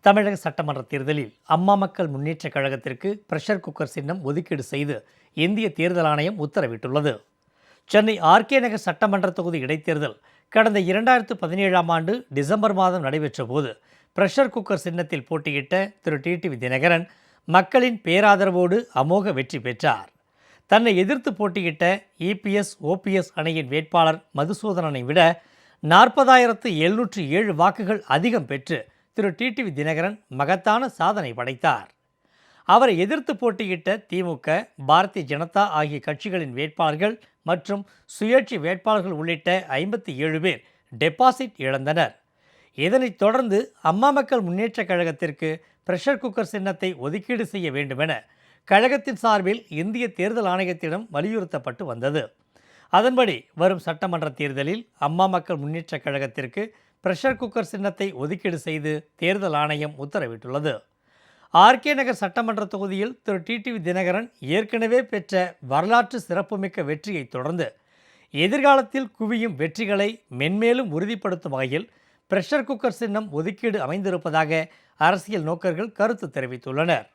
தமிழக சட்டமன்ற தேர்தலில் அம்மா மக்கள் முன்னேற்றக் கழகத்திற்கு பிரஷர் குக்கர் சின்னம் ஒதுக்கீடு செய்து இந்திய தேர்தல் ஆணையம் உத்தரவிட்டுள்ளது. சென்னை ஆர்கே நகர் சட்டமன்ற தொகுதி இடைத்தேர்தல் கடந்த 2017ஆம் ஆண்டு டிசம்பர் மாதம் நடைபெற்ற போது பிரஷர் குக்கர் சின்னத்தில் போட்டியிட்ட திரு டிடிவி தினகரன் மக்களின் பேராதரவோடு அமோக வெற்றி பெற்றார். தன்னை எதிர்த்து போட்டியிட்ட இபிஎஸ் ஓபிஎஸ் அணியின் வேட்பாளர் மதுசூதனனை விட 40,707 வாக்குகள் அதிகம் பெற்று திரு டிடிவி தினகரன் மகத்தான சாதனை படைத்தார். அவரை எதிர்த்து போட்டியிட்ட திமுக, பாரதிய ஜனதா ஆகிய கட்சிகளின் வேட்பாளர்கள் மற்றும் சுயேட்சை வேட்பாளர்கள் உள்ளிட்ட 57 பேர் டெபாசிட் இழந்தனர். இதனைத் தொடர்ந்து அம்மா மக்கள் முன்னேற்றக் கழகத்திற்கு பிரஷர் குக்கர் சின்னத்தை ஒதுக்கீடு செய்ய வேண்டுமென கழகத்தின் சார்பில் இந்திய தேர்தல் ஆணையத்திடம் வலியுறுத்தப்பட்டு வந்தது. அதன்படி வரும் சட்டமன்ற தேர்தலில் அம்மா மக்கள் முன்னேற்றக் கழகத்திற்கு பிரஷர் குக்கர் சின்னத்தை ஒதுக்கீடு செய்து தேர்தல் ஆணையம் உத்தரவிட்டுள்ளது. ஆர்கே நகர் சட்டமன்ற தொகுதியில் திரு டிடிவி தினகரன் ஏற்கனவே பெற்ற வரலாற்று சிறப்புமிக்க வெற்றியை தொடர்ந்து எதிர்காலத்தில் குவியும் வெற்றிகளை மென்மேலும் உறுதிப்படுத்தும் வகையில் பிரஷர் குக்கர் சின்னம் ஒதுக்கீடு அமைந்திருப்பதாக அரசியல் நோக்கர்கள் கருத்து தெரிவித்துள்ளனர்.